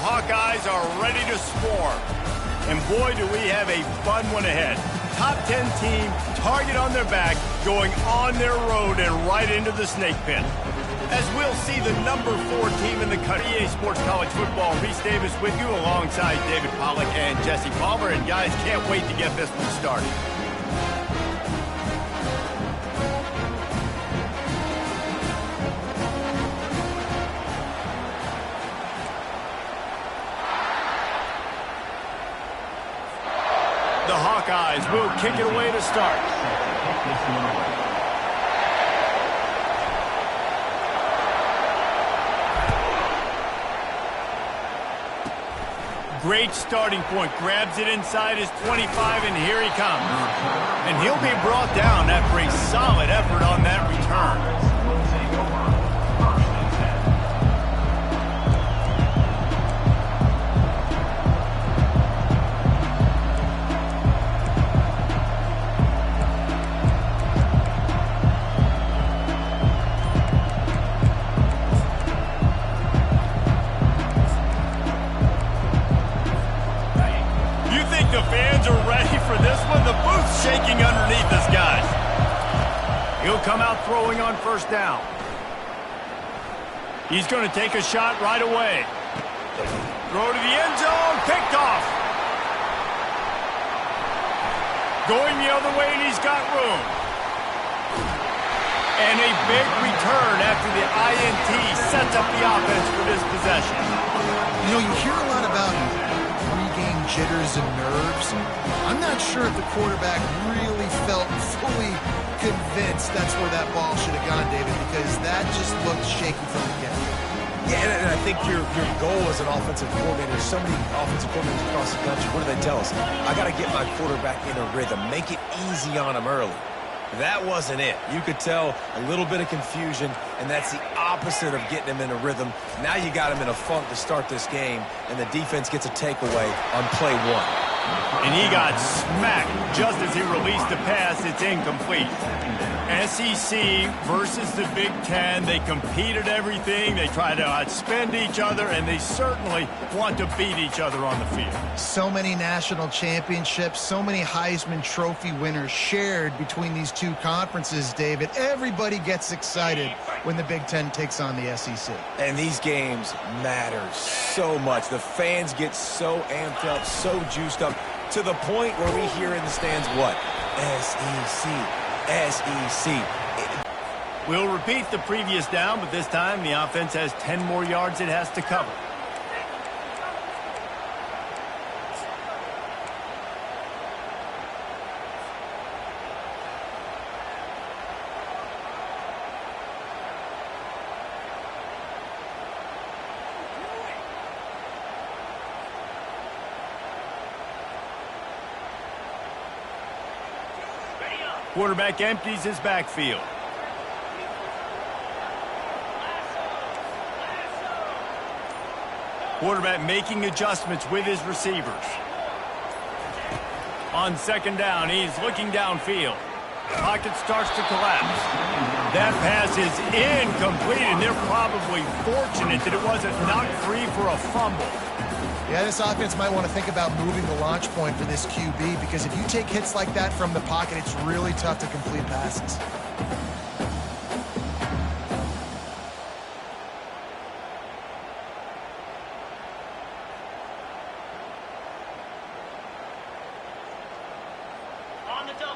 Hawkeyes are ready to swarm. And boy, do we have a fun one ahead. Top 10 team, target on their back, going on their road and right into the snake pit. As we'll see the number 4 team in the country. EA Sports College Football, Reese Davis with you alongside David Pollack and Jesse Palmer. And guys, can't wait to get this one started. The Hawkeyes will kick it away to start. Great starting point. Grabs it inside his 25, and here he comes. And he'll be brought down after a solid effort on that return. The fans are ready for this one. The booth's shaking underneath us, guys. He'll come out throwing on first down. He's going to take a shot right away. Throw to the end zone. Picked off. Going the other way, and he's got room. And a big return after the INT sets up the offense for this possession. You know, you hear a lot about jitters and nerves. I'm not sure if the quarterback really felt fully convinced that's where that ball should have gone, David, because that just looked shaky from the get-go. Yeah, and I think your goal as an offensive coordinator, so many offensive coordinators across the country, what do they tell us? I got to get my quarterback in a rhythm, make it easy on him early. That wasn't it. You could tell a little bit of confusion, and that's the opposite of getting him in a rhythm. Now you got him in a funk to start this game, and the defense gets a takeaway on play 1. And he got smacked just as he released the pass. It's incomplete. SEC versus the Big Ten. They compete at everything. They try to outspend each other, and they certainly want to beat each other on the field. So many national championships, so many Heisman Trophy winners shared between these two conferences, David. Everybody gets excited when the Big Ten takes on the SEC. And these games matter so much. The fans get so amped up, so juiced up, to the point where we hear in the stands what? SEC. SEC. We'll repeat the previous down, but this time the offense has 10 more yards it has to cover. Quarterback empties his backfield. Quarterback making adjustments with his receivers. On second down, he's looking downfield. Pocket starts to collapse. That pass is incomplete, and they're probably fortunate that it wasn't knocked free for a fumble. Yeah, this offense might want to think about moving the launch point for this QB, because if you take hits like that from the pocket, it's really tough to complete passes.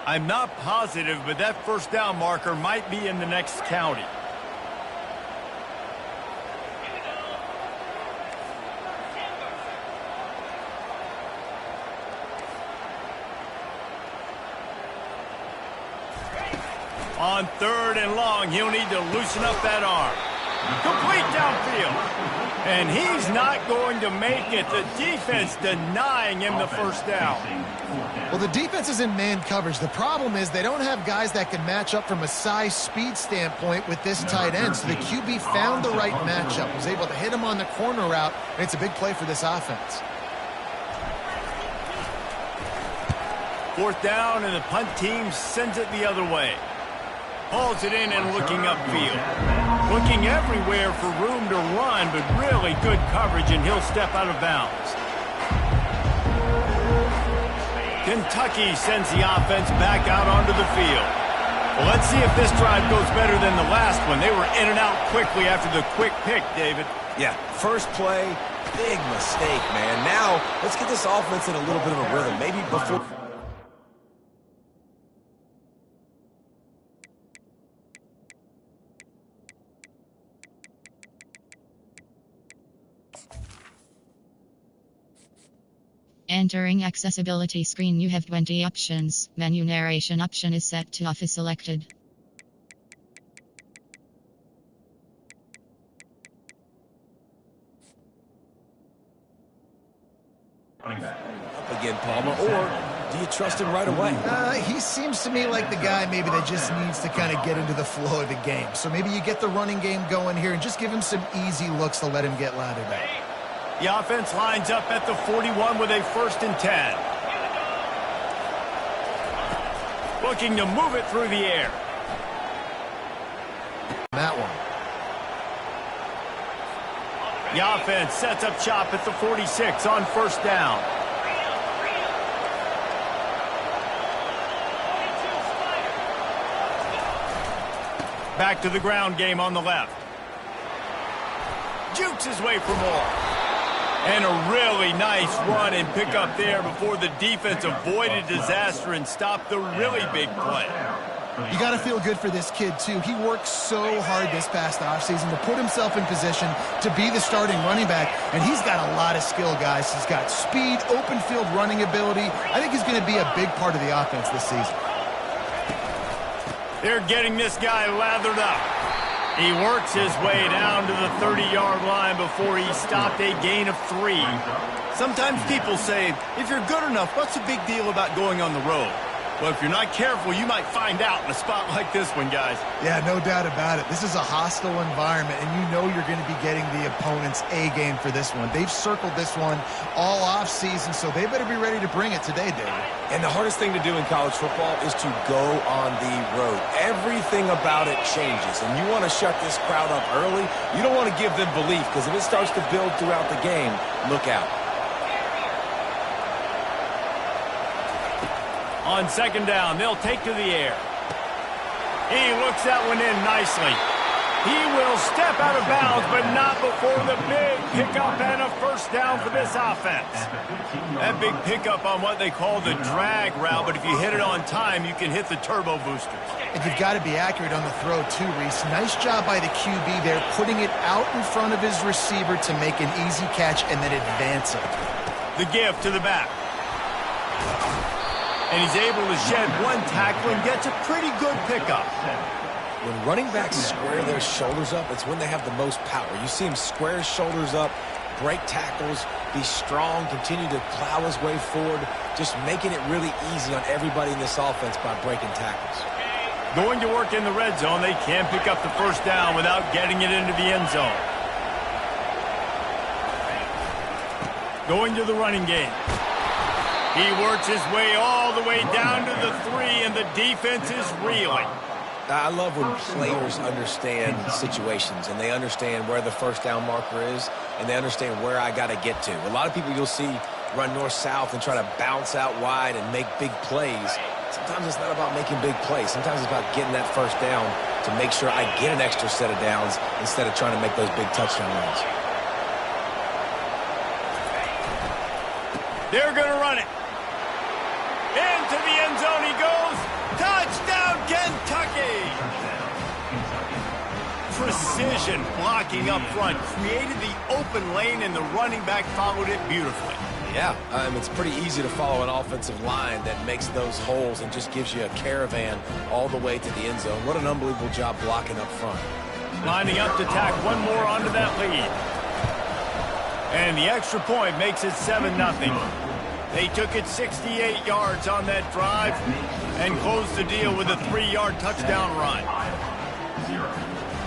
I'm not positive, but that first down marker might be in the next county. On third and long, he'll need to loosen up that arm. Complete downfield. And he's not going to make it. The defense denying him the first down. Well, the defense is in man coverage. The problem is they don't have guys that can match up from a size speed standpoint with this tight end. So the QB found the right matchup, was able to hit him on the corner route, and it's a big play for this offense. Fourth down, and the punt team sends it the other way. Hauls it in and looking upfield. Looking everywhere for room to run, but really good coverage, and he'll step out of bounds. Kentucky sends the offense back out onto the field. Well, let's see if this drive goes better than the last one. They were in and out quickly after the quick pick, David. Yeah, first play, big mistake, man. Now, let's get this offense in a little bit of a rhythm. Maybe before... Entering accessibility screen, you have 20 options. Menu narration option is set to off is selected. Up again, Palmer, or do you trust him right away? He seems to me like the guy maybe that just needs to kind of get into the flow of the game. So maybe you get the running game going here and just give him some easy looks to let him get lathered up. The offense lines up at the 41 with a 1st and 10. Looking to move it through the air. That one. The offense sets up shop at the 46 on 1st down. Back to the ground game on the left. Jukes his way for more. And a really nice run and pick up there before the defense avoided disaster and stopped the really big play. You got to feel good for this kid, too. He worked so hard this past offseason to put himself in position to be the starting running back, and he's got a lot of skill, guys. He's got speed, open field running ability. I think he's going to be a big part of the offense this season. They're getting this guy lathered up. He works his way down to the 30-yard line before he stopped a gain of 3. Sometimes people say, if you're good enough, what's the big deal about going on the road? Well, if you're not careful, you might find out in a spot like this one, guys. Yeah, no doubt about it. This is a hostile environment, and you know you're going to be getting the opponent's A game for this one. They've circled this one all offseason, so they better be ready to bring it today, David. And the hardest thing to do in college football is to go on the road. Everything about it changes, and you want to shut this crowd up early. You don't want to give them belief, because if it starts to build throughout the game, look out. On 2nd down, they'll take to the air. He looks that one in nicely. He will step out of bounds, but not before the big pickup and a 1st down for this offense. That big pickup on what they call the drag route, but if you hit it on time, you can hit the turbo boosters. And you've got to be accurate on the throw, too, Reese. Nice job by the QB there, putting it out in front of his receiver to make an easy catch and then advance it. The give to the back. And he's able to shed one tackle and gets a pretty good pickup. When running backs square their shoulders up, it's when they have the most power. You see him square his shoulders up, break tackles, be strong, continue to plow his way forward, just making it really easy on everybody in this offense by breaking tackles. Going to work in the red zone, they can pick up the 1st down without getting it into the end zone. Going to the running game. He works his way all the way down to the 3, and the defense is reeling. I love when players understand situations, and they understand where the 1st down marker is, and they understand where I got to get to. A lot of people you'll see run north-south and try to bounce out wide and make big plays. Sometimes it's not about making big plays. Sometimes it's about getting that 1st down to make sure I get an extra set of downs instead of trying to make those big touchdown runs. They're going to run it. Into the end zone he goes. Touchdown, Kentucky! Precision blocking up front created the open lane, and the running back followed it beautifully. Yeah, it's pretty easy to follow an offensive line that makes those holes and just gives you a caravan all the way to the end zone. What an unbelievable job blocking up front. Lining up to tack one more onto that lead. And the extra point makes it 7-0. They took it 68 yards on that drive and closed the deal with a 3-yard touchdown run.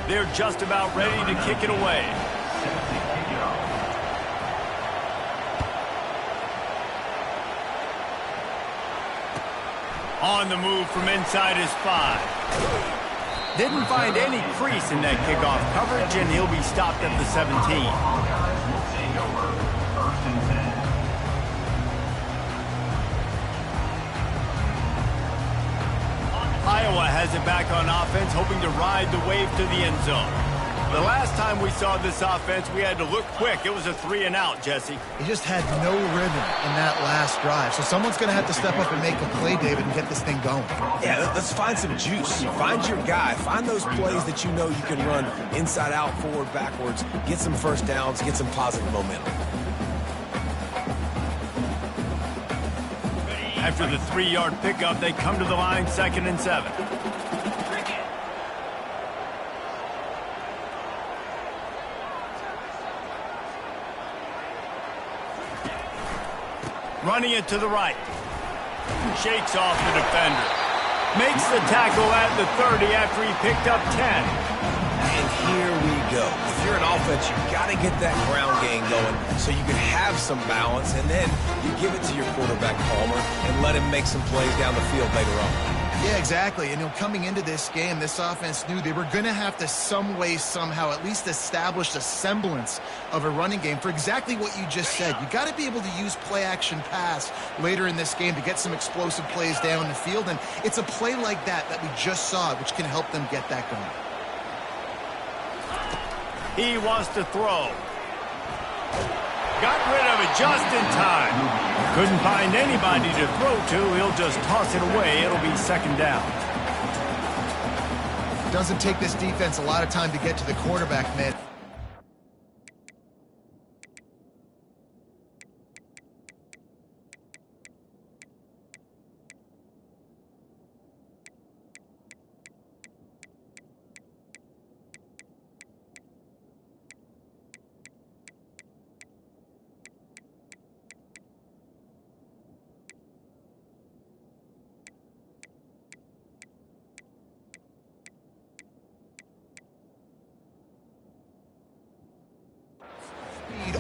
They're just about ready to kick it away. On the move from inside his 5. Didn't find any crease in that kickoff coverage, and he'll be stopped at the 17. Iowa has it back on offense, hoping to ride the wave to the end zone. The last time we saw this offense, we had to look quick. It was a 3-and-out, Jesse. He just had no rhythm in that last drive. So someone's going to have to step up and make a play, David, and get this thing going. Yeah, let's find some juice. Find your guy. Find those plays that you know you can run inside out, forward, backwards. Get some first downs. Get some positive momentum. After the 3-yard pickup, they come to the line, 2nd and 7. Running it to the right. Shakes off the defender. Makes the tackle at the 30 after he picked up 10. And here we go. If you're an offense, you've got to get that ground game going so you can have some balance, and then you give it to your quarterback, Palmer, and let him make some plays down the field later on. Yeah, exactly. And coming into this game, this offense knew they were going to have to some way, somehow, at least establish a semblance of a running game for exactly what you just said. You got to be able to use play-action pass later in this game to get some explosive plays down the field. And it's a play like that we just saw, which can help them get that going. He wants to throw. Got rid of it just in time. Couldn't find anybody to throw to. He'll just toss it away. It'll be 2nd down. Doesn't take this defense a lot of time to get to the quarterback, man.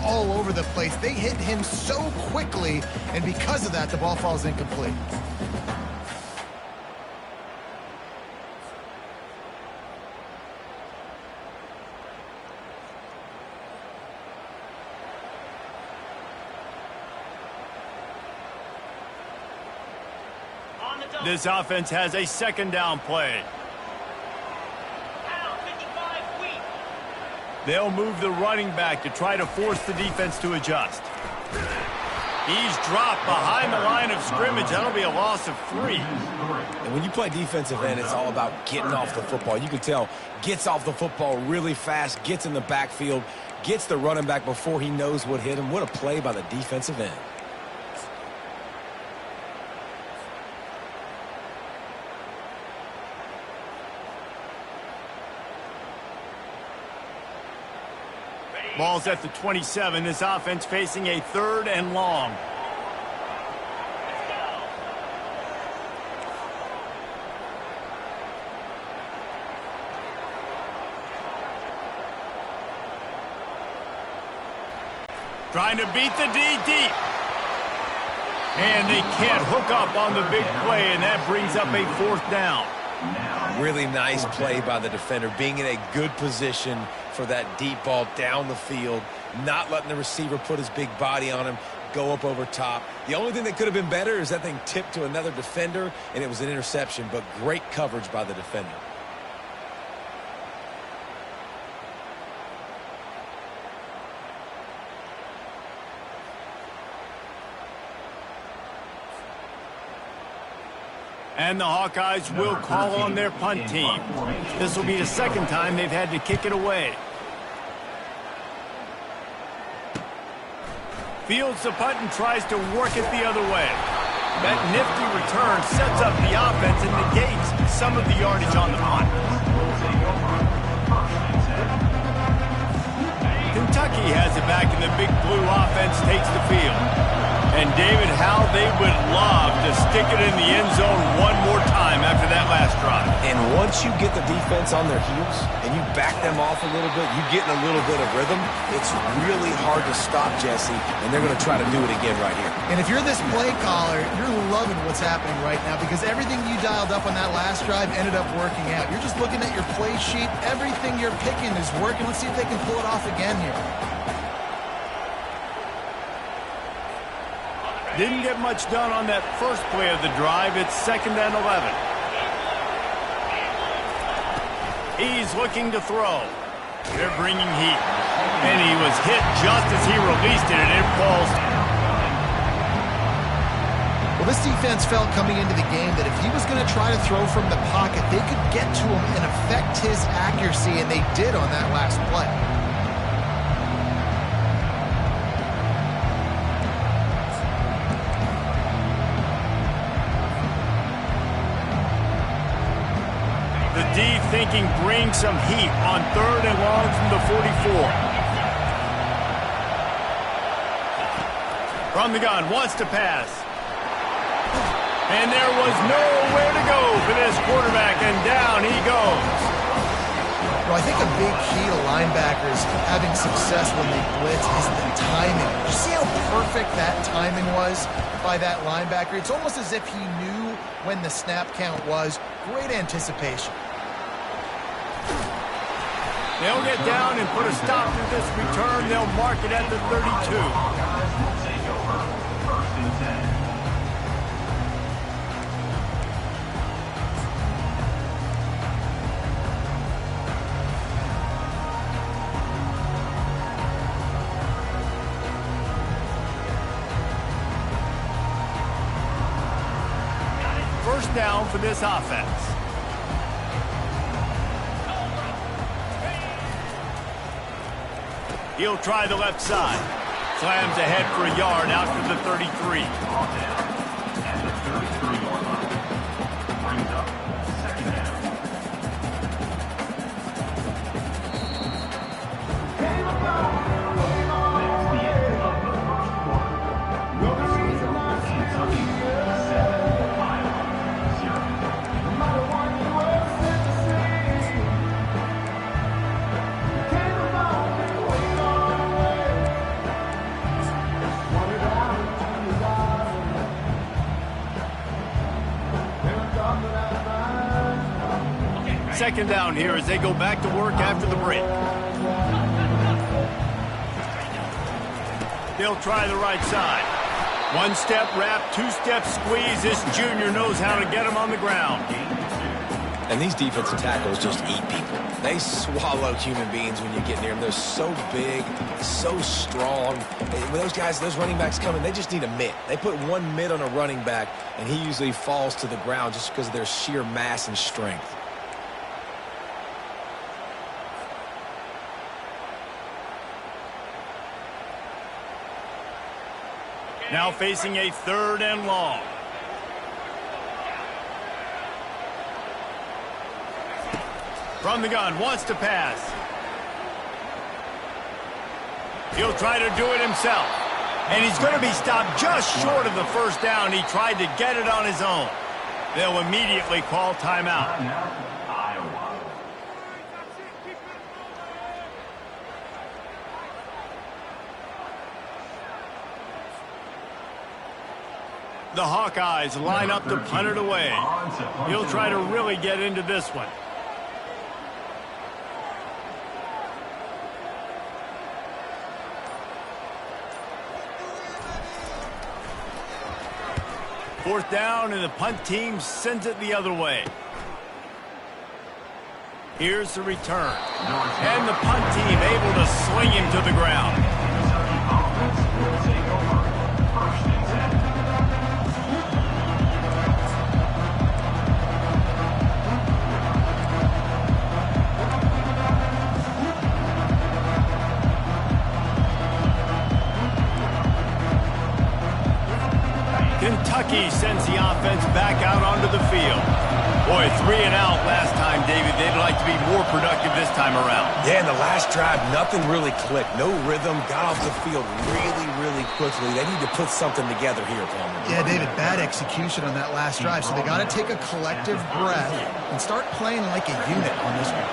All over the place. They hit him so quickly, and because of that, the ball falls incomplete. This offense has a 2nd down play. They'll move the running back to try to force the defense to adjust. He's dropped behind the line of scrimmage. That'll be a loss of 3. And when you play defensive end, it's all about getting off the football. You can tell, gets off the football really fast, gets in the backfield, gets the running back before he knows what hit him. What a play by the defensive end. Ball's at the 27. This offense facing a 3rd and long. Trying to beat the D deep. And they can't hook up on the big play, and that brings up a 4th down. Really nice play by the defender, being in a good position for that deep ball down the field, not letting the receiver put his big body on him, go up over top. The only thing that could have been better is that thing tipped to another defender, and it was an interception, but great coverage by the defender. And the Hawkeyes will call on their punt team. This will be the 2nd time they've had to kick it away. Fields the punt and tries to work it the other way. That nifty return sets up the offense and negates some of the yardage on the punt. Kentucky has it back, and the big blue offense takes the field. And David, how they would love to stick it in the end zone one more time after that last drive. And one once you get the defense on their heels and you back them off a little bit, you get in a little bit of rhythm, it's really hard to stop, Jesse, and they're going to try to do it again right here. And if you're this play caller, you're loving what's happening right now because everything you dialed up on that last drive ended up working out. You're just looking at your play sheet. Everything you're picking is working. Let's see if they can pull it off again here. Didn't get much done on that first play of the drive. It's 2nd and 11. He's looking to throw. They're bringing heat. And he was hit just as he released it, and it falls. Well, this defense felt coming into the game that if he was going to try to throw from the pocket, they could get to him and affect his accuracy, and they did on that last play. D thinking bring some heat on 3rd and long from the 44. From the gun, wants to pass. And there was nowhere to go for this quarterback, and down he goes. Well, I think a big key to linebackers having success when they blitz is the timing. Did you see how perfect that timing was by that linebacker? It's almost as if he knew when the snap count was. Great anticipation. They'll get down and put a stop to this return. They'll mark it at the 32. First down for this offense. He'll try the left side. Slams ahead for a yard out to the 33. Second down here as they go back to work after the break. They'll try the right side. One-step wrap, two-step squeeze. This junior knows how to get him on the ground. And these defensive tackles just eat people. They swallow human beings when you get near them. They're so big, so strong. When those guys, those running backs come in, they just need a mitt. They put one mitt on a running back, and he usually falls to the ground just because of their sheer mass and strength. Now facing a 3rd and long. From the gun, wants to pass. He'll try to do it himself. And he's going to be stopped just short of the first down. He tried to get it on his own. They'll immediately call timeout. The Hawkeyes line up to punt it away. He'll try to really get into this one. Fourth down, and the punt team sends it the other way. Here's the return. And the punt team able to swing him to the ground. Kentucky sends the offense back out onto the field. Boy, 3 and out last time time, David, they'd like to be more productive this time around. Yeah, in the last drive, nothing really clicked. No rhythm, got off the field really quickly. They need to put something together here, Palmer. Yeah, David, bad execution on that last drive, so they got to take a collective breath and start playing like a unit on this one.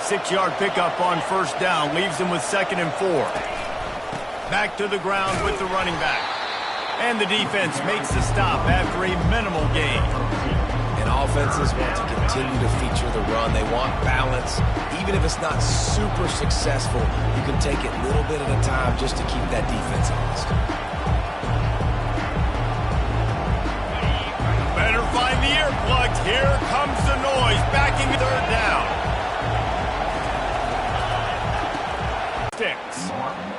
6-yard pickup on first down leaves them with 2nd and 4. Back to the ground with the running back. And the defense makes the stop after a minimal gain. And offenses want to continue to feature the run. They want balance. Even if it's not super successful, you can take it little bit at a time just to keep that defense honest. Better find the earplugs. Here comes the noise. Backing 3rd down.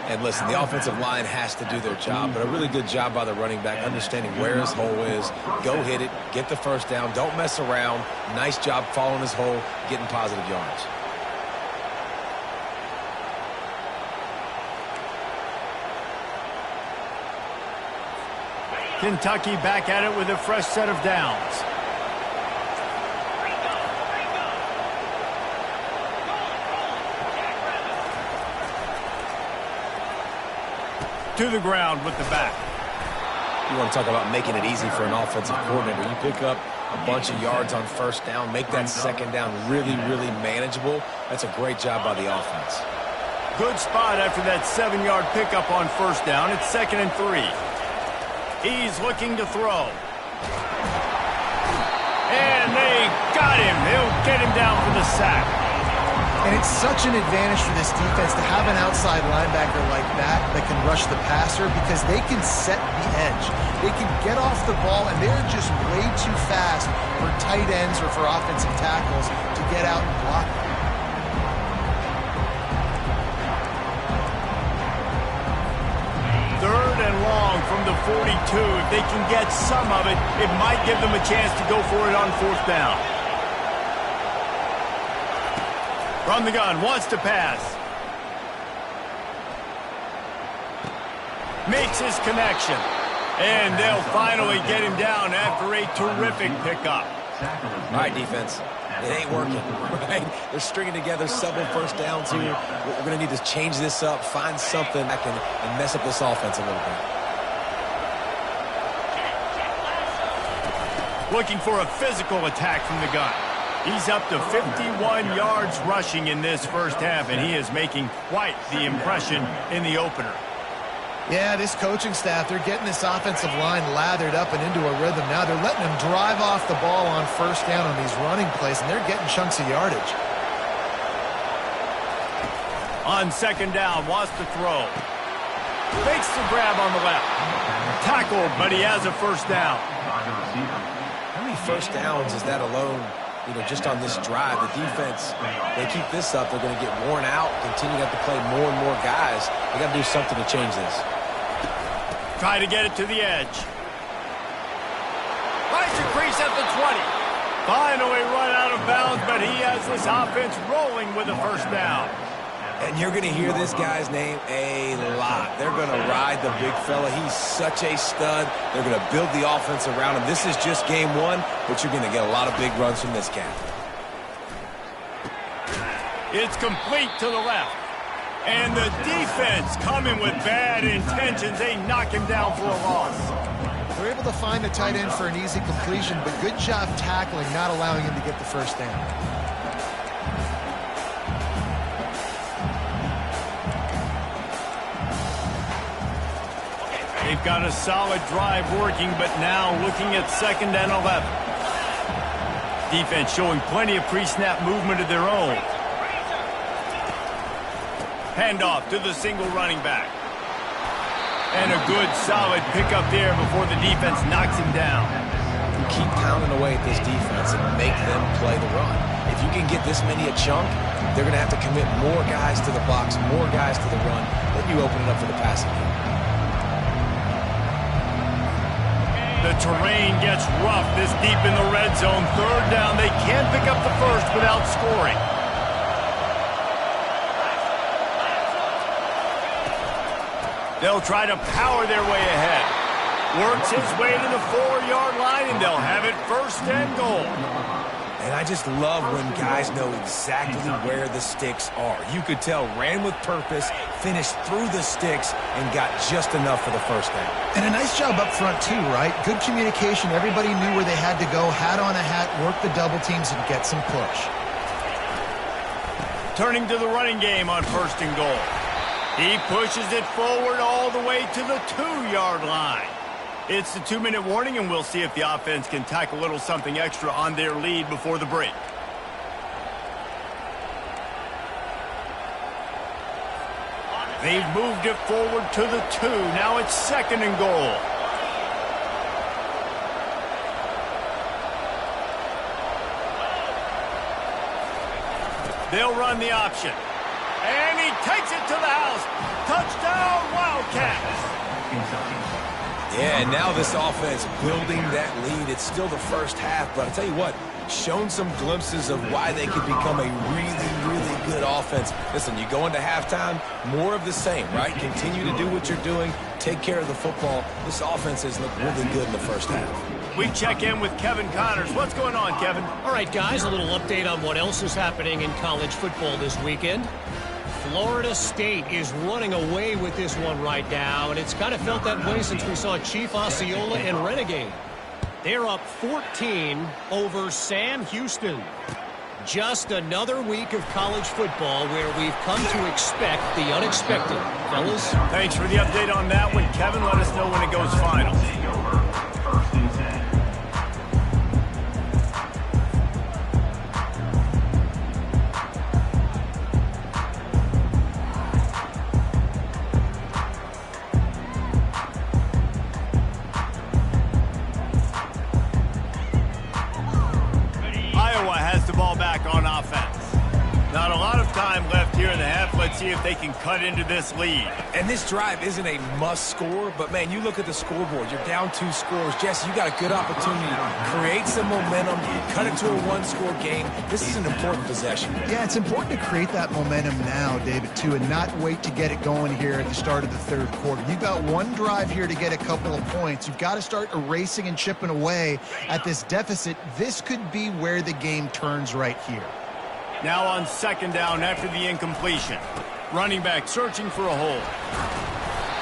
And listen, the offensive line has to do their job, but a really good job by the running back understanding where his hole is. Go hit it, get the first down, don't mess around. Nice job following his hole, getting positive yards. Kentucky back at it with a fresh set of downs. To the ground with the back. You want to talk about making it easy for an offensive coordinator. You pick up a bunch of yards on first down, make that second down really manageable. That's a great job by the offense. Good spot after that 7-yard pickup on first down. It's 2nd and 3. He's looking to throw. And they got him. They'll get him down for the sack. And it's such an advantage for this defense to have an outside linebacker like that can rush the passer because they can set the edge. They can get off the ball, and they're just way too fast for tight ends or for offensive tackles to get out and block them. Third and long from the 42. If they can get some of it, it might give them a chance to go for it on 4th down. From the gun, wants to pass. Makes his connection. And they'll finally get him down after a terrific pickup. All right, defense. It ain't working, right? They're stringing together several first downs here. We're going to need to change this up, find something that can mess up this offense a little bit. Looking for a physical attack from the gun. He's up to 51 yards rushing in this first half, and he is making quite the impression in the opener. Yeah, this coaching staff, they're getting this offensive line lathered up and into a rhythm. Now they're letting them drive off the ball on first down on these running plays, and they're getting chunks of yardage. On 2nd down, wants to throw. Makes the grab on the left. Tackled, but he has a first down. How many first downs is that alone? You know, just on this drive, the defense, they keep this up, they're going to get worn out, continue to have to play more and more guys. They got to do something to change this. Try to get it to the edge. Finds the crease at the 20. Finally run out of bounds, but he has this offense rolling with a first down. And you're going to hear this guy's name a lot. They're going to ride the big fella. He's such a stud. They're going to build the offense around him. This is just game one, but you're going to get a lot of big runs from this cat. It's complete to the left. And the defense coming with bad intentions. They knock him down for a loss. They're able to find the tight end for an easy completion, but good job tackling, not allowing him to get the first down. They've got a solid drive working, but now looking at 2nd and 11. Defense showing plenty of pre-snap movement of their own. Handoff to the single running back. And a good, solid pickup there before the defense knocks him down. You keep pounding away at this defense and make them play the run. If you can get this many a chunk, they're going to have to commit more guys to the box, more guys to the run. Then you open it up for the passing game. The terrain gets rough this deep in the red zone. 3rd down, they can't pick up the first without scoring. They'll try to power their way ahead. Works his way to the 4-yard line, and they'll have it 1st and goal. And I just love when guys know exactly where the sticks are. You could tell ran with purpose, finished through the sticks, and got just enough for the first down. And a nice job up front, too, right? Good communication. Everybody knew where they had to go, hat on a hat, work the double teams, and get some push. Turning to the running game on 1st and goal. He pushes it forward all the way to the 2-yard line. It's the 2-minute warning, and we'll see if the offense can tack a little something extra on their lead before the break. They've moved it forward to the 2. Now it's 2nd and goal. They'll run the option. And he takes it to the house. Touchdown, Wildcats. Yeah, and now this offense building that lead. It's still the first half, but I'll tell you what, shown some glimpses of why they could become a really, really good offense. Listen, you go into halftime, more of the same, right? Continue to do what you're doing, take care of the football. This offense has looked really good in the first half. We check in with Kevin Connors. What's going on, Kevin? All right, guys, a little update on what else is happening in college football this weekend. Florida State is running away with this one right now, and it's kind of felt that way since we saw Chief Osceola and Renegade. They're up 14 over Sam Houston. Just another week of college football where we've come to expect the unexpected. Fellas? Thanks for the update on that one, Kevin. Let us know when it goes final. Let's see if they can cut into this lead. And this drive isn't a must score, but man, you look at the scoreboard, you're down 2 scores. Jesse, you got a good opportunity to create some momentum, cut it to a 1-score game. This is an important possession. Yeah, it's important to create that momentum now, David, too, and not wait to get it going here at the start of the 3rd quarter. You've got one drive here to get a couple of points. You've got to start erasing and chipping away at this deficit. This could be where the game turns right here. Now on 2nd down after the incompletion. Running back searching for a hole.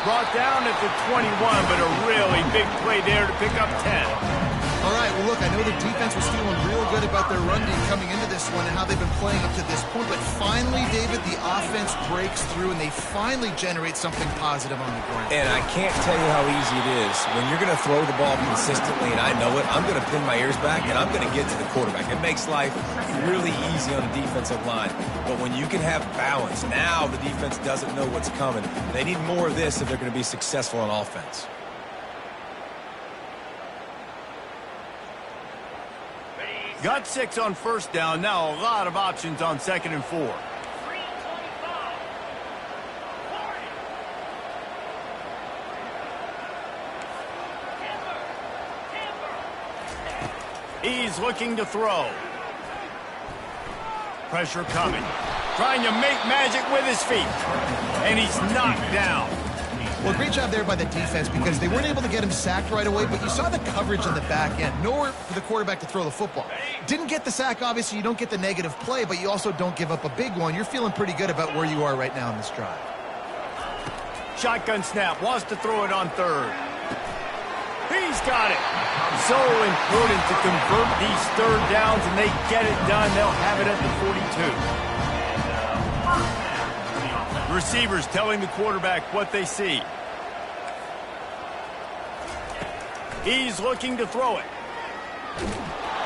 Brought down at the 21, but a really big play there to pick up 10. All right, well, look, I know the defense was feeling real good about their run D coming into this one and how they've been playing up to this point, but finally, David, the offense breaks through and they finally generate something positive on the ground. And I can't tell you how easy it is. When you're going to throw the ball consistently, and I know it, I'm going to pin my ears back and I'm going to get to the quarterback. It makes life really easy on the defensive line. But when you can have balance, now the defense doesn't know what's coming. They need more of this if they're going to be successful on offense. Got 6 on 1st down. Now a lot of options on 2nd and 4. He's looking to throw. Pressure coming. Trying to make magic with his feet. And he's knocked down. Well, great job there by the defense because they weren't able to get him sacked right away, but you saw the coverage in the back end. Nowhere for the quarterback to throw the football. Didn't get the sack, obviously. You don't get the negative play, but you also don't give up a big one. You're feeling pretty good about where you are right now in this drive. Shotgun snap. Wants to throw it on 3rd. He's got it. So important to convert these 3rd downs, and they get it done. They'll have it at the 42. Receivers telling the quarterback what they see. He's looking to throw it.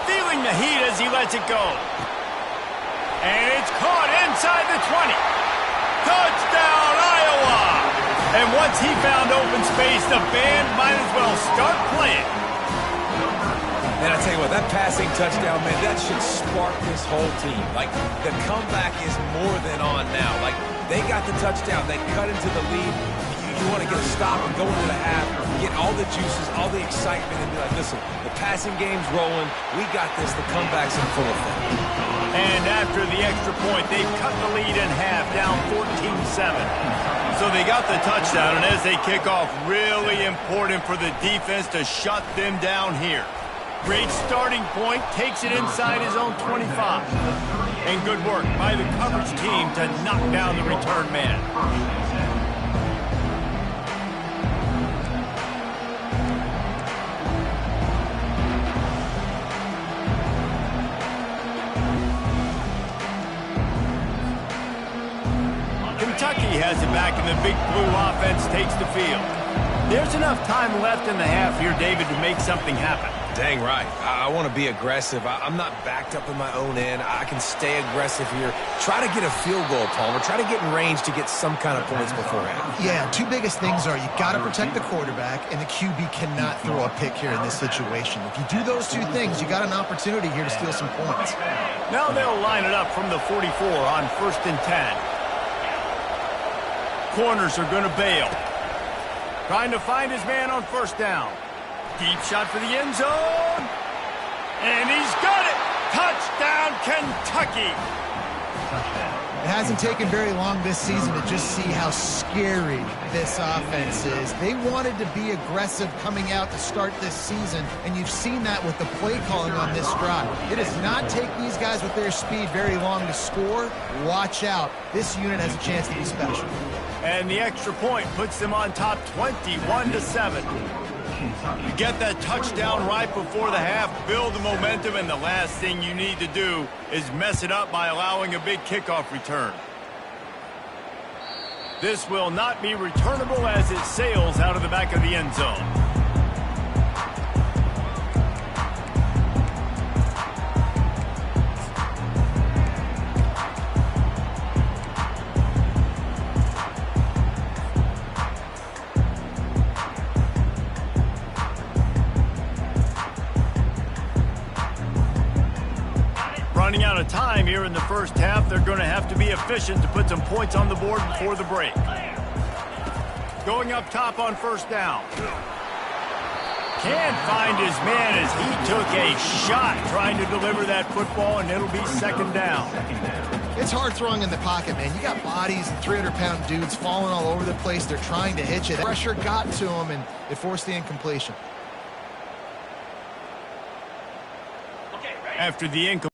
Feeling the heat as he lets it go. And it's caught inside the 20. Touchdown, Iowa! And once he found open space, the band might as well start playing. And I tell you what, that passing touchdown, man, that should spark this whole team. Like, the comeback is more than on now. Like, they got the touchdown. They cut into the lead. You want to get a stop and go into the half, get all the juices, all the excitement, and be like, listen, the passing game's rolling. We got this. The comeback's in full effect. And after the extra point, they've cut the lead in half, down 14-7. So they got the touchdown, and as they kick off, really important for the defense to shut them down here. Great starting point, takes it inside his own 25. And good work by the coverage team to knock down the return man. Kentucky has it back, and the Big Blue offense takes the field. There's enough time left in the half here, David, to make something happen. Dang right. I want to be aggressive. I'm not backed up in my own end. I can stay aggressive here. Try to get a field goal, Palmer. Try to get in range to get some kind of points beforehand. Yeah, two biggest things are you got to protect the quarterback, and the QB cannot throw a pick here in this situation. If you do those two things, you got an opportunity here to steal some points. Now they'll line it up from the 44 on 1st and 10. Corners are going to bail. Trying to find his man on 1st down. Deep shot for the end zone. And he's got it. Touchdown, Kentucky. It hasn't taken very long this season to just see how scary this offense is. They wanted to be aggressive coming out to start this season, and you've seen that with the play calling on this drive. It does not take these guys with their speed very long to score. Watch out. This unit has a chance to be special. And the extra point puts them on top 21-7. You get that touchdown right before the half, build the momentum, and the last thing you need to do is mess it up by allowing a big kickoff return. This will not be returnable as it sails out of the back of the end zone. Running out of time here in the first half, they're going to have to be efficient to put some points on the board before the break. Going up top on 1st down. Can't find his man as he took a shot trying to deliver that football, and it'll be 2nd down. It's hard throwing in the pocket, man. You got bodies and 300-pound dudes falling all over the place. They're trying to hit you. That pressure got to them, and it forced the incompletion. After the incomplete.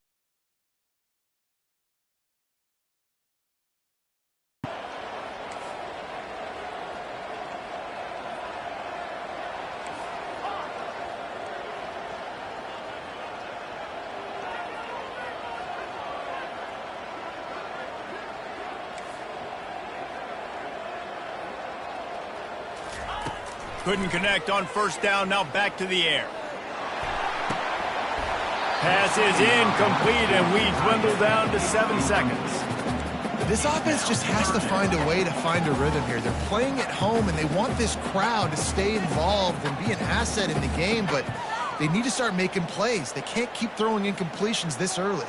Couldn't connect on 1st down, now back to the air. Pass is incomplete, and we dwindle down to 7 seconds. This offense just has to find a way to find a rhythm here. They're playing at home, and they want this crowd to stay involved and be an asset in the game, but they need to start making plays. They can't keep throwing incompletions this early.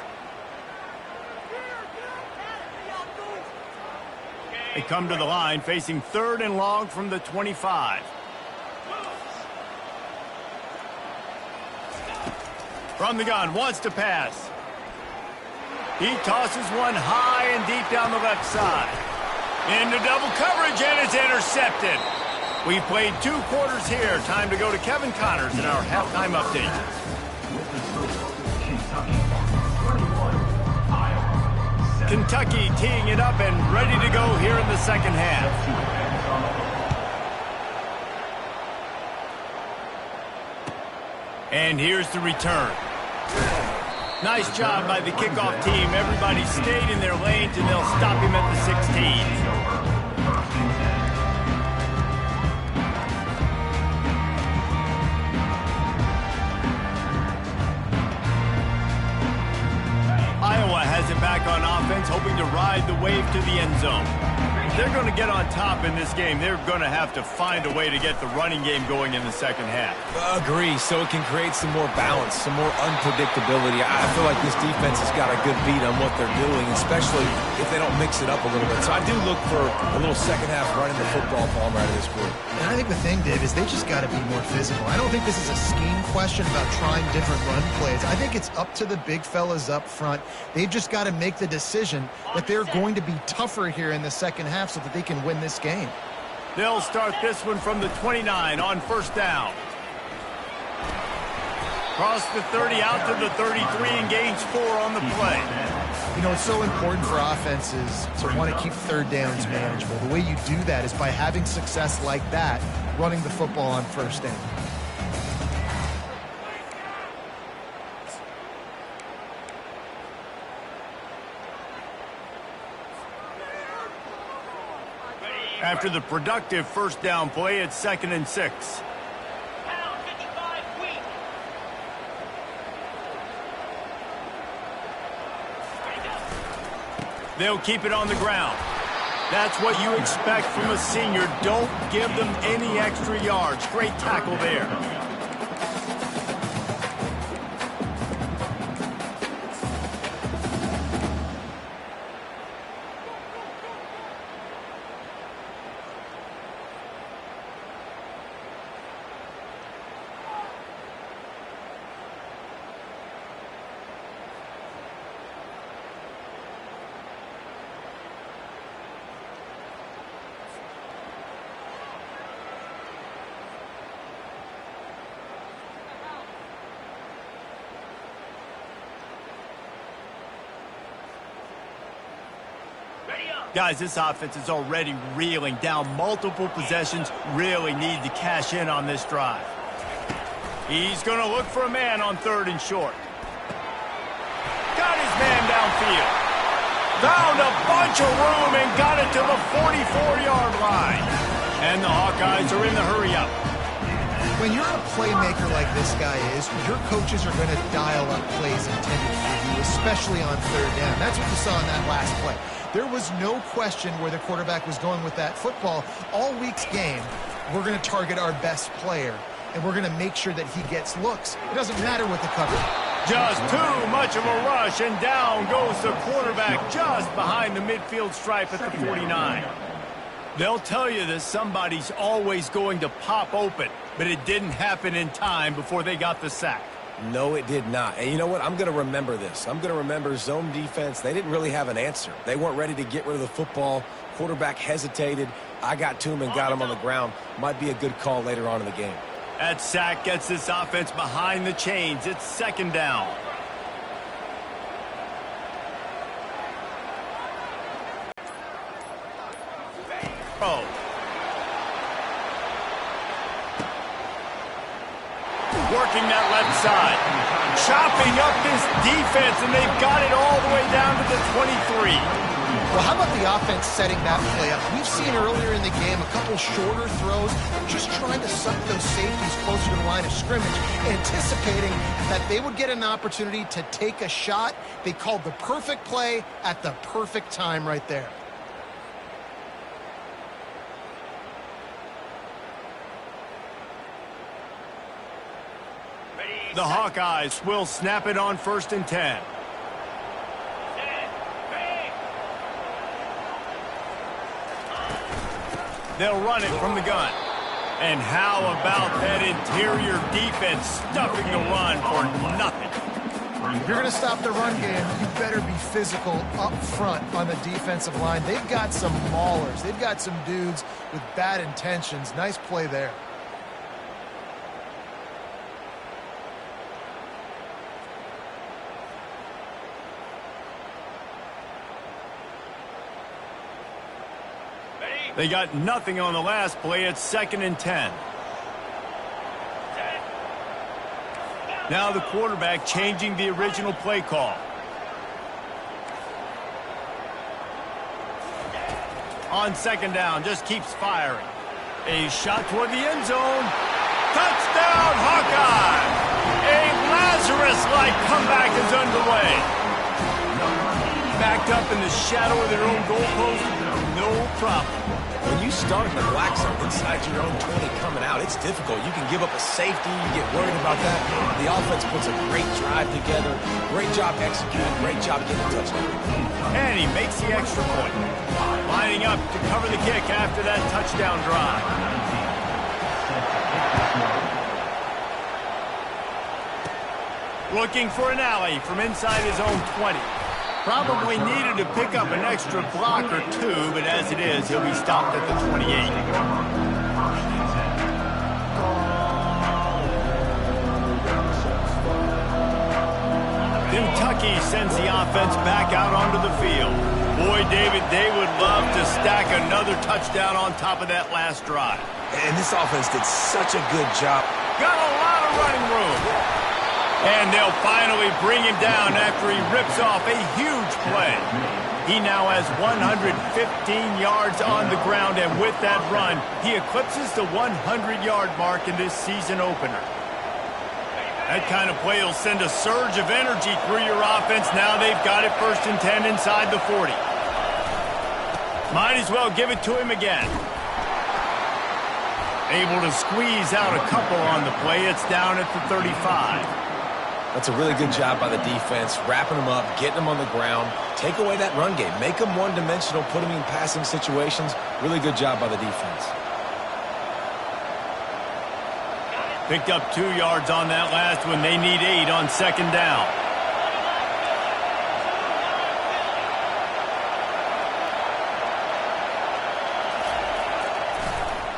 They come to the line facing 3rd and long from the 25. From the gun, wants to pass. He tosses one high and deep down the left side. Into double coverage, and it's intercepted. We played 2 quarters here. Time to go to Kevin Connors in our halftime update. Kentucky teeing it up and ready to go here in the second half. And here's the return. Nice job by the kickoff team. Everybody stayed in their lanes, and they'll stop him at the 16. Iowa has it back on offense, hoping to ride the wave to the end zone. If they're going to get on top in this game, they're going to have to find a way to get the running game going in the second half. Agree, so it can create some more balance, some more unpredictability. I feel like this defense has got a good beat on what they're doing, especially if they don't mix it up a little bit. So I do look for a little second half running the football Palmer out of this group. And I think the thing, Dave, is they just got to be more physical. I don't think this is a scheme question about trying different run plays. I think it's up to the big fellas up front. They've just got to make the decision that they're going to be tougher here in the second half so that they can win this game. They'll start this one from the 29 on 1st down. Across the 30, out to the 33, and gains 4 on the play. You know, it's so important for offenses to want to keep third downs manageable. The way you do that is by having success like that, running the football on first down. After the productive first down play, it's 2nd and 6. They'll keep it on the ground. That's what you expect from a senior. Don't give them any extra yards. Great tackle there. Guys, this offense is already reeling down multiple possessions. Really need to cash in on this drive. He's going to look for a man on 3rd and short. Got his man downfield. Found a bunch of room and got it to the 44-yard line. And the Hawkeyes are in the hurry-up. When you're a playmaker like this guy is, your coaches are going to dial up plays intended for you, especially on 3rd down. That's what you saw in that last play. There was no question where the quarterback was going with that football. All week's game, we're going to target our best player, and we're going to make sure that he gets looks. It doesn't matter what the cover. Just too much of a rush, and down goes the quarterback just behind the midfield stripe at the 49. They'll tell you that somebody's always going to pop open, but it didn't happen in time before they got the sack. No, it did not. And you know what? I'm going to remember this. I'm going to remember zone defense. They didn't really have an answer. They weren't ready to get rid of the football. Quarterback hesitated. I got to him and got him on the ground. Might be a good call later on in the game. That sack gets this offense behind the chains. It's 2nd down. Oh. Working that left side. Chopping up this defense, and they've got it all the way down to the 23. Well, how about the offense setting that play up? We've seen earlier in the game a couple shorter throws, just trying to suck those safeties closer to the line of scrimmage, anticipating that they would get an opportunity to take a shot. They called the perfect play at the perfect time right there. The Hawkeyes will snap it on 1st and 10. They'll run it from the gun. And how about that interior defense stuffing the run for nothing? If you're going to stop the run game, you better be physical up front on the defensive line. They've got some maulers. They've got some dudes with bad intentions. Nice play there. They got nothing on the last play. It's 2nd and 10. Now the quarterback changing the original play call. On 2nd down, just keeps firing. A shot toward the end zone. Touchdown, Hawkeye! A Lazarus-like comeback is underway. Backed up in the shadow of their own goalpost, no problem. When you start in the black zone inside your own 20 coming out, it's difficult. You can give up a safety. You get worried about that. The offense puts a great drive together. Great job executing. Great job getting a touchdown. And he makes the extra point. Lining up to cover the kick after that touchdown drive. Looking for an alley from inside his own 20. Probably needed to pick up an extra block or two, but as it is, he'll be stopped at the 28. Kentucky sends the offense back out onto the field. Boy, David, they would love to stack another touchdown on top of that last drive. And this offense did such a good job. Got a lot of running room. And they'll finally bring him down after he rips off a huge play. He now has 115 yards on the ground, and with that run, he eclipses the 100-yard mark in this season opener. That kind of play will send a surge of energy through your offense. Now they've got it 1st and 10 inside the 40. Might as well give it to him again. Able to squeeze out a couple on the play. It's down at the 35. That's a really good job by the defense, wrapping them up, getting them on the ground, take away that run game, make them one-dimensional, put them in passing situations. Really good job by the defense. Picked up 2 yards on that last one. They need 8 on 2nd down.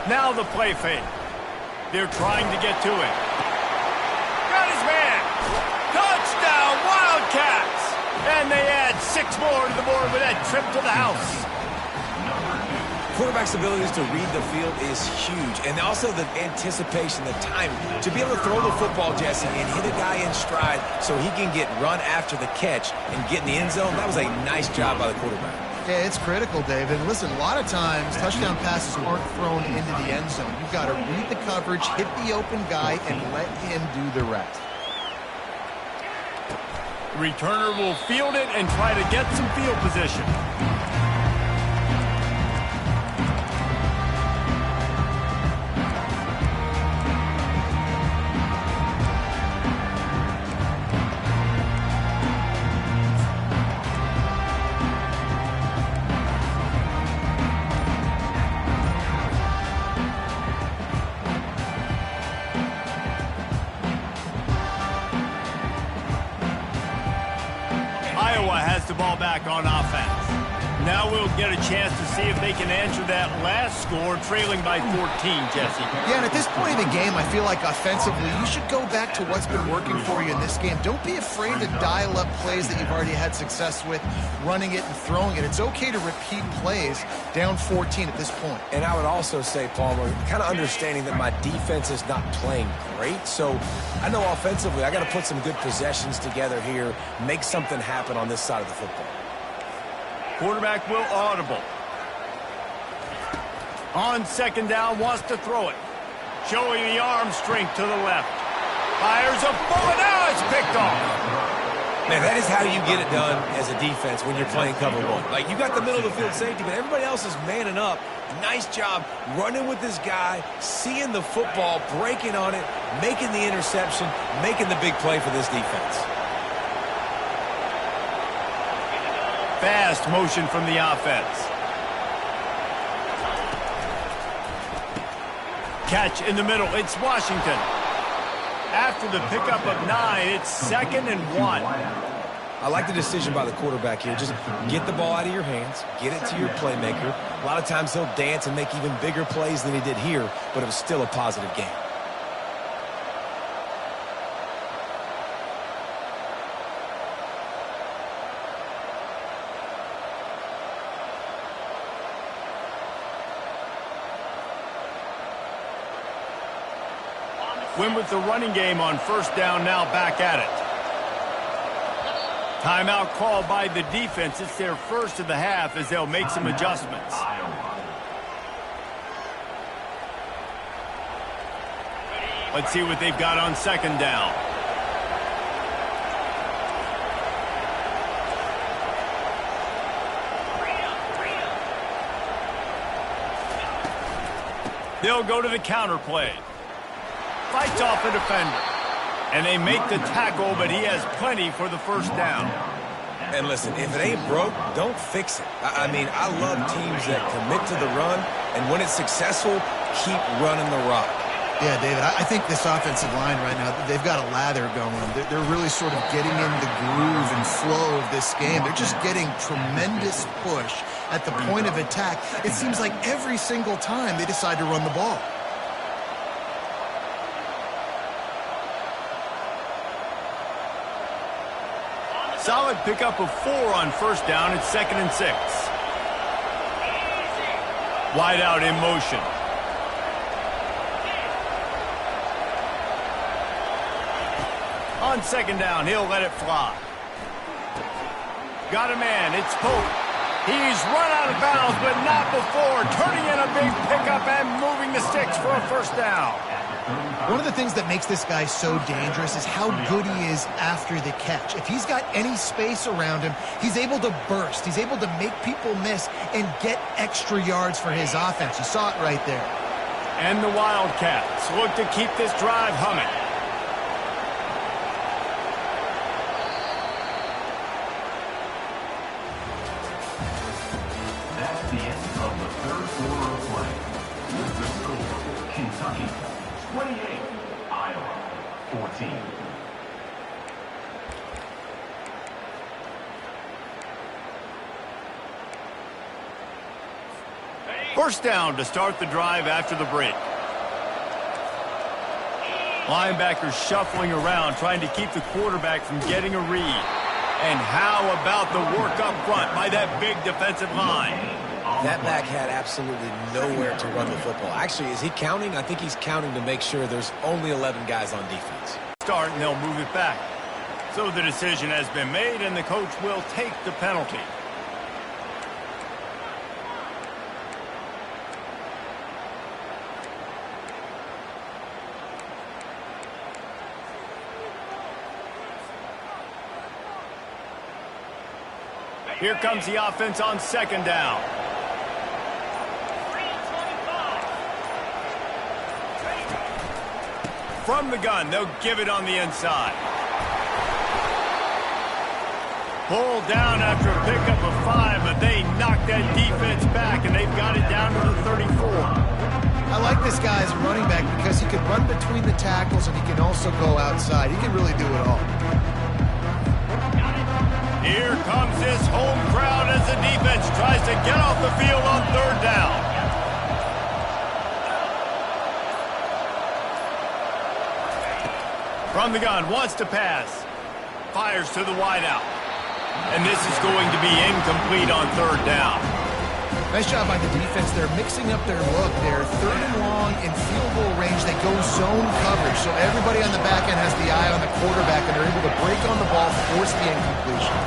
Now the play fake. They're trying to get to it. Got his man. Touchdown, Wildcats! And they add 6 more to the board with that trip to the house. Quarterback's abilities to read the field is huge, and also the anticipation, the timing. To be able to throw the football, Jesse, and hit a guy in stride so he can get run after the catch and get in the end zone, that was a nice job by the quarterback. Yeah, it's critical, David. Listen, a lot of times touchdown passes aren't thrown into the end zone. You've got to read the coverage, hit the open guy, and let him do the rest. Returner will field it and try to get some field position. Iowa has the ball back on offense. Now we'll get a chance to see if they can answer that last score, trailing by 14, Jesse. Yeah, and at this point in the game, I feel like offensively, you should go back to what's been working for you in this game. Don't be afraid to dial up plays that you've already had success with, running it and throwing it. It's okay to repeat plays down 14 at this point. And I would also say, Palmer, kind of understanding that my defense is not playing great. So I know offensively I got to put some good possessions together here, make something happen on this side of the football. Quarterback will audible. On 2nd down, wants to throw it. Showing the arm strength to the left. Fires a bullet. Now it's picked off. Man, that is how you get it done as a defense when you're playing cover one. Like, you got the middle of the field safety, but everybody else is manning up. Nice job running with this guy, seeing the football, breaking on it, making the interception, making the big play for this defense. Fast motion from the offense. Catch in the middle. It's Washington. After the pickup of 9, it's 2nd and 1. I like the decision by the quarterback here. Just get the ball out of your hands, get it to your playmaker. A lot of times he'll dance and make even bigger plays than he did here, but it was still a positive game. Win with the running game on 1st down, now back at it. Timeout called by the defense. It's their first of the half as they'll make some adjustments. Let's see what they've got on 2nd down. They'll go to the counter play. Fights off a defender. And they make the tackle, but he has plenty for the 1st down. And listen, if it ain't broke, don't fix it. I mean, I love teams that commit to the run, and when it's successful, keep running the rock. Yeah, David, I think this offensive line right now, they've got a lather going. They're really sort of getting in the groove and flow of this game. They're just getting tremendous push at the point of attack. It seems like every single time they decide to run the ball. Solid pickup of 4 on first down. It's 2nd and 6. Wide out in motion. On 2nd down, he'll let it fly. Got a man, it's Pope. He's run out of bounds, but not before. Turning in a big pickup and moving the sticks for a first down. One of the things that makes this guy so dangerous is how good he is after the catch. If he's got any space around him, he's able to burst. He's able to make people miss and get extra yards for his offense. You saw it right there. And the Wildcats look to keep this drive humming. That's the end of the third quarter of play. With the score, Kentucky 28, Iowa 14. First down to start the drive after the break. Linebackers shuffling around, trying to keep the quarterback from getting a read. And how about the work up front by that big defensive line? That back had absolutely nowhere to run the football. Actually, is he counting? I think he's counting to make sure there's only 11 guys on defense. Start, and they'll move it back. So the decision has been made, and the coach will take the penalty. Here comes the offense on 2nd down. From the gun, they'll give it on the inside. Pulled down after a pickup of 5, but they knocked that defense back, and they've got it down to the 34. I like this guy as a running back because he can run between the tackles and he can also go outside. He can really do it all. Here comes this home crowd as the defense tries to get off the field on 3rd down. From the gun, wants to pass. Fires to the wideout. And this is going to be incomplete on 3rd down. Nice job by the defense. They're mixing up their look. They're 3rd and long in field goal range. They go zone coverage. So everybody on the back end has the eye on the quarterback, and they're able to break on the ball, force the incompletion.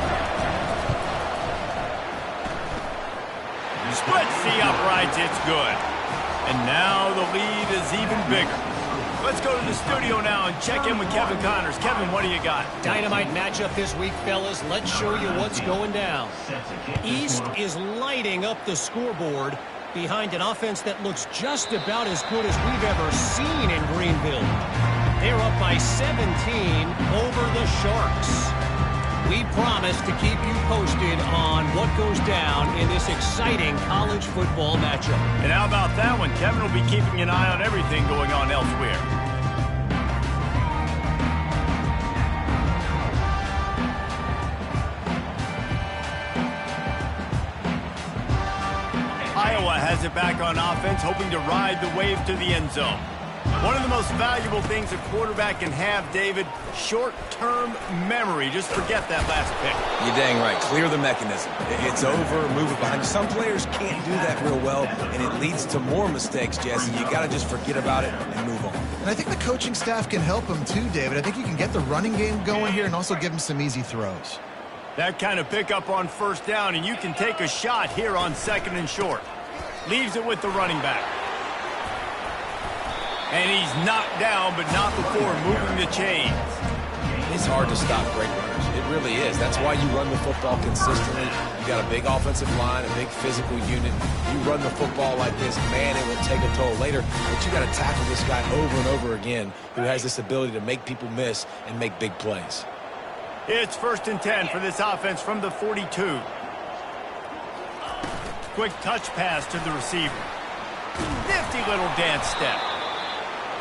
Splits the uprights, it's good. And now the lead is even bigger. Let's go to the studio now and check in with Kevin Connors. Kevin, what do you got? Dynamite matchup this week, fellas. Let's show you what's going down. East is lighting up the scoreboard behind an offense that looks just about as good as we've ever seen in Greenville. They're up by 17 over the Sharks. We promise to keep you posted on what goes down in this exciting college football matchup. And how about that one? Kevin will be keeping an eye on everything going on elsewhere. Iowa has it back on offense, hoping to ride the wave to the end zone. One of the most valuable things a quarterback can have, David, short-term memory. Just forget that last pick. You're dang right. Clear the mechanism. It's over, move it behind you. Some players can't do that real well, and it leads to more mistakes, Jesse. You got to just forget about it and move on. And I think the coaching staff can help him too, David. I think you can get the running game going here and also give him some easy throws. That kind of pickup on 1st down, and you can take a shot here on 2nd and short. Leaves it with the running back. And he's knocked down, but not before moving the chains. It's hard to stop great runners. It really is. That's why you run the football consistently. You got a big offensive line, a big physical unit. You run the football like this, man, it will take a toll later. But you got to tackle this guy over and over again who has this ability to make people miss and make big plays. It's 1st and 10 for this offense from the 42. Quick touch pass to the receiver. Nifty little dance step.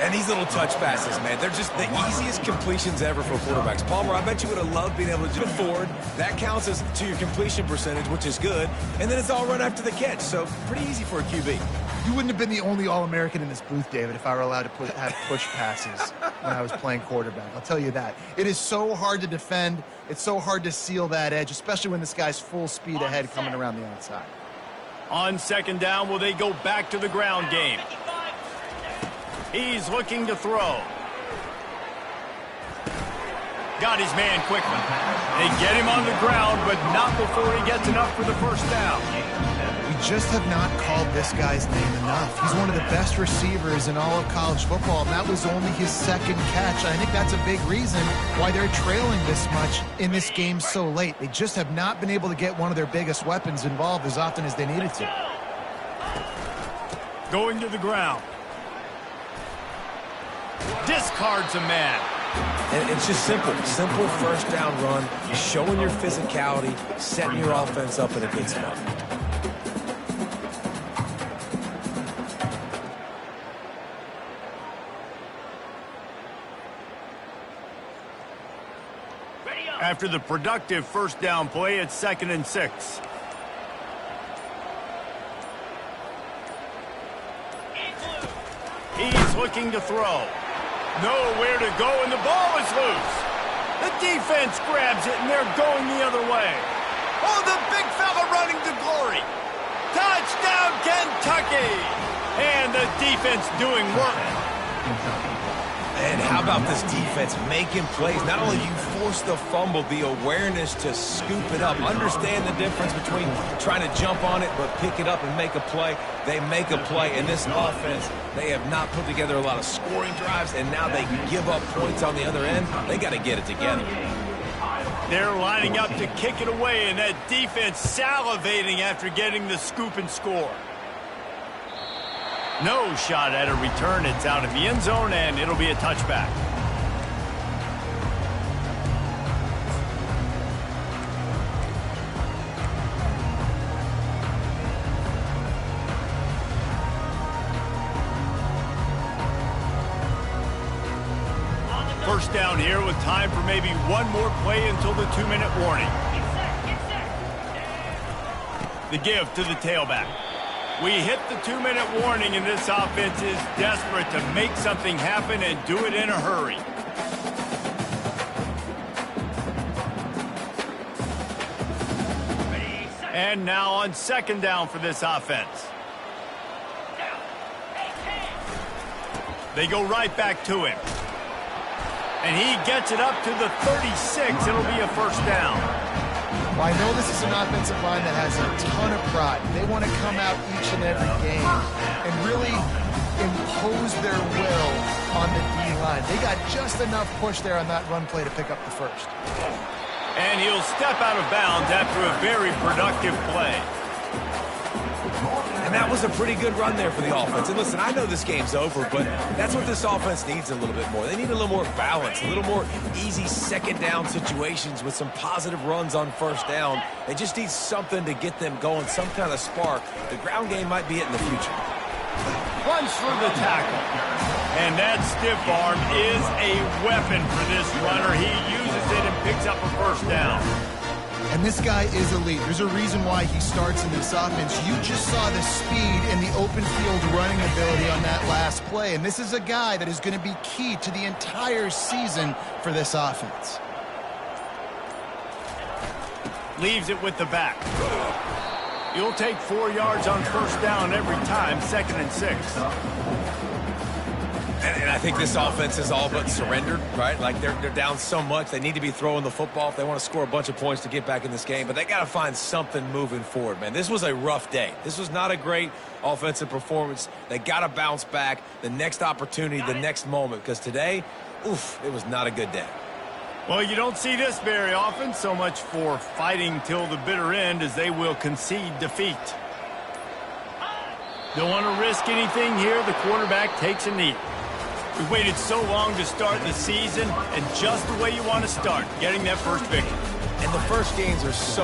And these little touch passes, man, they're just the easiest completions ever for quarterbacks. Palmer, I bet you would have loved being able to do forward. That counts as to your completion percentage, which is good. And then it's all run after the catch, so pretty easy for a QB. You wouldn't have been the only All-American in this booth, David, if I were allowed to have push passes when I was playing quarterback. I'll tell you that. It is so hard to defend. It's so hard to seal that edge, especially when this guy's full speed ahead coming around the outside. On second down, will they go back to the ground game? He's looking to throw. Got his man quickly. They get him on the ground, but not before he gets enough for the first down. We just have not called this guy's name enough. He's one of the best receivers in all of college football, and that was only his second catch. I think that's a big reason why they're trailing this much in this game so late. They just have not been able to get one of their biggest weapons involved as often as they needed to. Going to the ground. Discards a man. And it's just simple first down run, showing your physicality, setting your offense up in a good spot. After the productive first down play, it's 2nd and 6. He's looking to throw. Nowhere to go, and the ball is loose. The defense grabs it, and they're going the other way. Oh, the big fella running to glory. Touchdown, Kentucky! And the defense doing work. And how about this defense making plays? Not only do you force the fumble, the awareness to scoop it up. Understand the difference between trying to jump on it but pick it up and make a play. They make a play. In this offense, they have not put together a lot of scoring drives, and now they give up points on the other end. They got to get it together. They're lining up to kick it away, and that defense salivating after getting the scoop and score. No shot at a return. It's out of the end zone, and it'll be a touchback. First down here with time for maybe one more play until the 2-minute warning. The give to the tailback. We hit the 2-minute warning, and this offense is desperate to make something happen and do it in a hurry. And now on second down for this offense. They go right back to him. And he gets it up to the 36. It'll be a first down. Well, I know this is an offensive line that has a ton of pride. They want to come out each and every game and really impose their will on the D-line. They got just enough push there on that run play to pick up the first. And he'll step out of bounds after a very productive play. And that was a pretty good run there for the offense. And listen, I know this game's over, but that's what this offense needs a little bit more. They need a little more balance, a little more easy second down situations with some positive runs on first down. They just need something to get them going, some kind of spark. The ground game might be it in the future. Runs through the tackle. And that stiff arm is a weapon for this runner. He uses it and picks up a first down. And this guy is elite. There's a reason why he starts in this offense. You just saw the speed and the open field running ability on that last play. And this is a guy that is going to be key to the entire season for this offense. Leaves it with the back. You'll take 4 yards on first down every time, 2nd and 6. And I think this offense is all but surrendered, right? Like they're down so much. They need to be throwing the football if they want to score a bunch of points to get back in this game. But they got to find something moving forward, man. This was a rough day. This was not a great offensive performance. They got to bounce back the next opportunity, the next moment. Because today, oof, it was not a good day. Well, you don't see this very often. So much for fighting till the bitter end as they will concede defeat. Don't want to risk anything here. The quarterback takes a knee. We waited so long to start the season, and just the way you want to start, getting that first victory. And the first games are so